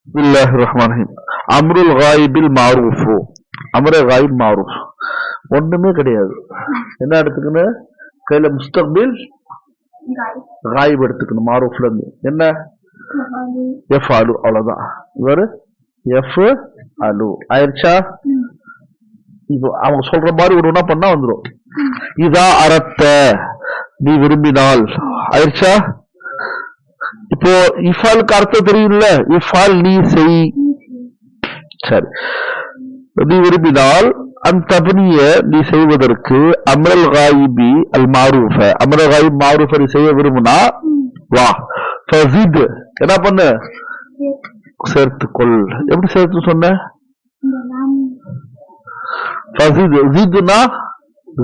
பிஸ்மில்லாஹிர் ரஹ்மானிர் ரஹீம். அம்ருல் காயிபில் மாரூஃபு. அம்ர காயிப் மாரூஃப் ஒண்ணுமே கிடையாது. என்ன எடுத்துக்கணும்? கையில முஸ்தக்பில் காயிப் எடுத்துக்கணும். மாரூஃப்ல இருந்து என்ன எஃப் அலு, அவ்வளவுதான். இவரு எஃப் அலு ஆயிடுச்சா? இப்போ அவங்க சொல்ற மாதிரி ஒண்ணு பண்ணா வந்துடும். இதா அரத்த, நீ விரும்பினால். ஆயிடுச்சா? இப்போ இஃபாலுக்கு அர்த்தம் தெரியும்ல, இஃபால் நீ செய். சரி, நீ விரும்பினால் அந்த நீ செய்வதற்கு அம்ரல் காயிபி அல் மாரூஃப, அம்ரல் காயிப் மாரூஃப நீ செய்ய விரும்பினா வா ஃபஸித், என்ன பண்ணு? சேர்த்துக்கொள். எப்படி சேர்த்து சொன்ன? ஃபஸித், ஜித்னா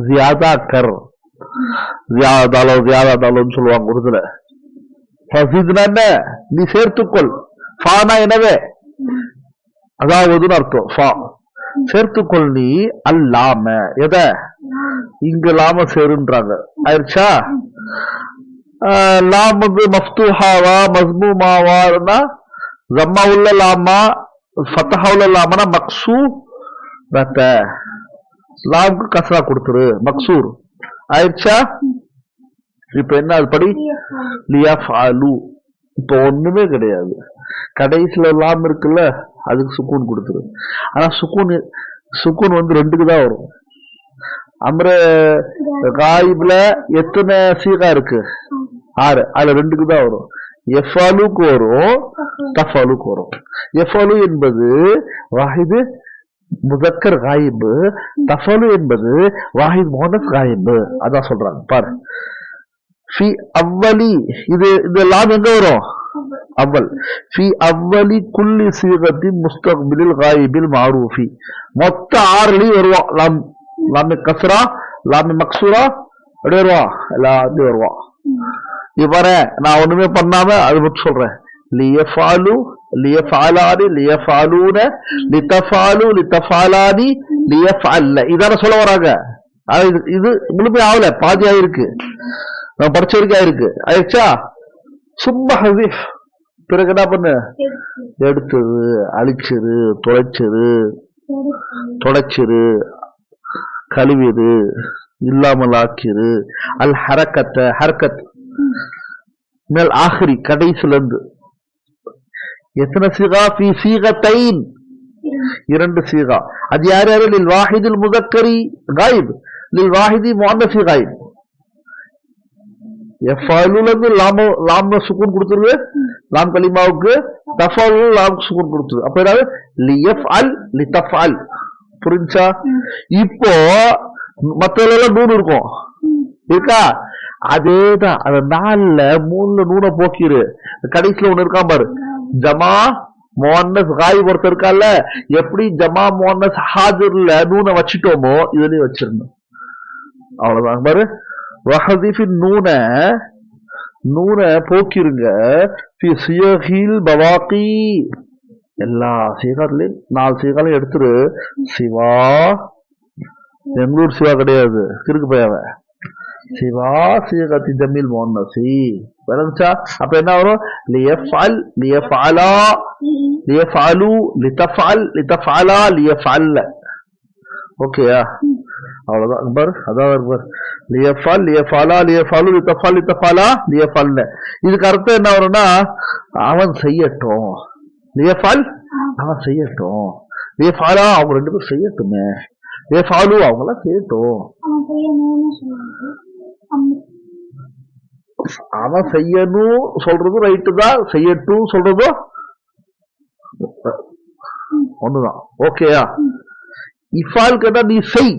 ஜியாதா கர், ஜியாதா தாலோன்னு சொல்லுவாங்க உருதுல. ஃபஸித்னா என்ன? நீ சேர்த்துக்கொள். ஃபானா எனவே அதாவது அர்த்தம். ஃபா சேர்த்துக்கொள் நீ. அல்லாம எத இங்க லாம சேருன்றாங்க. ஆயிடுச்சா? லாம் வந்து மஃப்தூஹாவா மஸ்மூமாவானா ஜம்மா உள்ள லாமா ஃபத்தஹா உள்ள லாமனா மக்சூர் ரத்த, லாம்க்கு கஸ்ரா கொடுத்துரு, மக்சூர். ஆயிடுச்சா? இப்ப என்ன அது படி? லியஃஅலு. இப்ப ஒண்ணுமே கிடையாது. கடைசியில லாம் இருக்குல்ல, அதுக்கு சுக்கூன் கொடுத்துரு. ஆனா சுக்கூன் வந்து ரெண்டுக்கு தான் வரும். அம்ர காயிப்ல எத்தனை சீகா இருக்கு? 6. அதுல ரெண்டுக்கு தான் வரும். எஃபாலுக்கு வரும், தஃபாலுக்கு வரும். எஃபாலு என்பது வாஹிது முதக்கர் காயிபு, தஃபாலு என்பது வாஹித் முஹன்னஸ் காயிபு. அதான் சொல்றாங்க பாரு. ஃபி அவ்வலி, இது லாம் எங்க வரும்? அவ்வல். ஃபி அவ்வலி குல்லி சீகத்தின் முஸ்தக்பிலில் காயிபில் மாரூஃபி. மொத்த 6லயும் வருவான். லாம், லாமி கஸ்ரா, லாமி மக்சூரா, அப்படியே வருவான். எல்லாத்தையும் வருவான். இவர நான் ஒண்ணுமே பண்ணாம அது மட்டும் சொல்றேன். லியஃபாலு, லியஃபாலானி, லியஃபாலூன, லிதஃபாலு, லிதஃபாலானி, லியஃஅல்ல. இதான சொல்ல வராங்க. இது முழுமை ஆகல, பாதி ஆயிருக்கு. நான் படிச்ச வரைக்கும் ஆயிருக்கு. ஆயிடுச்சா? சும்மா ஹசீஃப். பிறகு என்ன பண்ணு? எடுத்தது, அழிச்சிரு, தொலைச்சிரு, கழுவிடு, இல்லாமல் ஆக்கிரு. அல் ஹரக்கத்த, ஹர்கத் மேல் ஆஹ்ரி, கடைசில இருந்து. எத்தனை சீகா? ஃபி சீகத்தைன், 2 சீகா. அது யார் யாரு? லில் வாஹிதில் முதக்கரி காயிப், லில் வாஹிதி முஅன்னஸி காயிப். எஃபாலுல இருந்து லாம சுக்கூன் கொடுத்துருது, லாம் கலிமாவுக்கு. தஃபாலு லாம் சுக்கூன் கொடுத்துரு. அப்ப ஏதாவது லியஃஅல், லிதஃஅல். புரிஞ்சா? இப்போ மத்தெல்லாம் நூன் இருக்கும், இருக்கா? அதேதான். அந்த 4ல 3ல நூனை போக்கிரு. கடைசியில ஒண்ணு இருக்கான் பாரு, ஜமா முஅன்னஸ் காயிப் ஒருத்தர் இருக்கால. எப்படி ஜமா முஅன்னஸ் ஹாஜிர்ல நூனை வச்சிட்டோமோ இதுலயும் வச்சிடணும். அவ்வளவுதான் பாரு. வஹதிஃபின் நூனை போக்கிருங்க. ஃபி சியகில் பவாகி, எல்லா சீகாலையும் 4 சீகாலையும் எடுத்துரு. சிவா, எங்களூர் சிவா கிடையாது, கிறுக்கு போயாவ. சிவா சீகத்தி ஜமீல் முஅன்னஸி. விளங்குச்சா? அப்ப என்ன வரும்? லியஃஅல், லியஃஅலா, லியஃஅலு, லிதஃஅல், லிதஃஅலா, லியஃஅல்ல. ஓகேயா? அவ்வளவுதான் பாரு. அதான் பாரு, லியஃஅல், லியஃஅலா, லியஃஅலு, லிதஃஅல், லிதஃஅலா, லியஃஅல்ல. இதுக்கு அர்த்தம் என்ன வரும்னா, அவன் செய்யட்டும். லியஃஅல், அவன் செய்யட்டும். லியஃஅலா, அவங்க 2 பேரும் செய்யட்டுமே. லியஃஅலு, அவங்களாம் செய்யட்டும். அவன் செய்யணும் சொல்றதும் ரைட்டு தான், செய்யட்டும் சொல்றதும் ஒண்ணுதான். ஓகேயா? இஃபால் கேட்டா நீ செய்.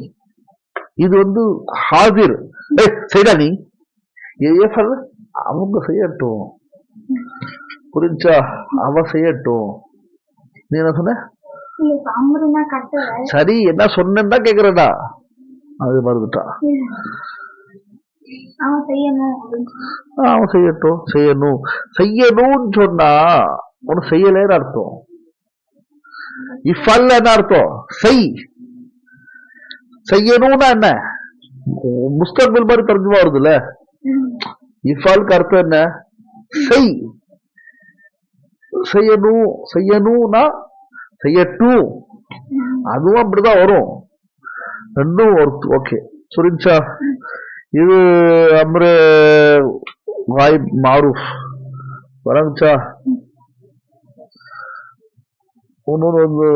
இது வந்து ஹாதிர், செய்டா நீ. அவங்க செய்யட்டும். புரிஞ்சா? அவன் செய்யட்டும். நீ என்ன சொன்ன? சரி, என்ன சொன்னா கேக்குறடா, அது மறந்துட்டா. அவன் செய்யட்டும், செய்யணும்னு சொன்னா ஒண்ணு செய்யலன்னு அர்த்தம். இஃபல்ல என்ன அர்த்தம்? செய்யணும்னா என்ன? முஸ்தக்பில் மாதிரி தர்ஜுமா வருதுல்ல. இஃபாலுக்கு அர்த்தம் என்ன? செய். செய்யணும்னா செய்யட்டும், அதுவும் அப்படிதான் வரும். ரெண்டும் ஓகே. புரிஞ்சா? இது அம்ரு வாய்ப் மாரூஃப் வரங்கச்சா. இன்னொன்று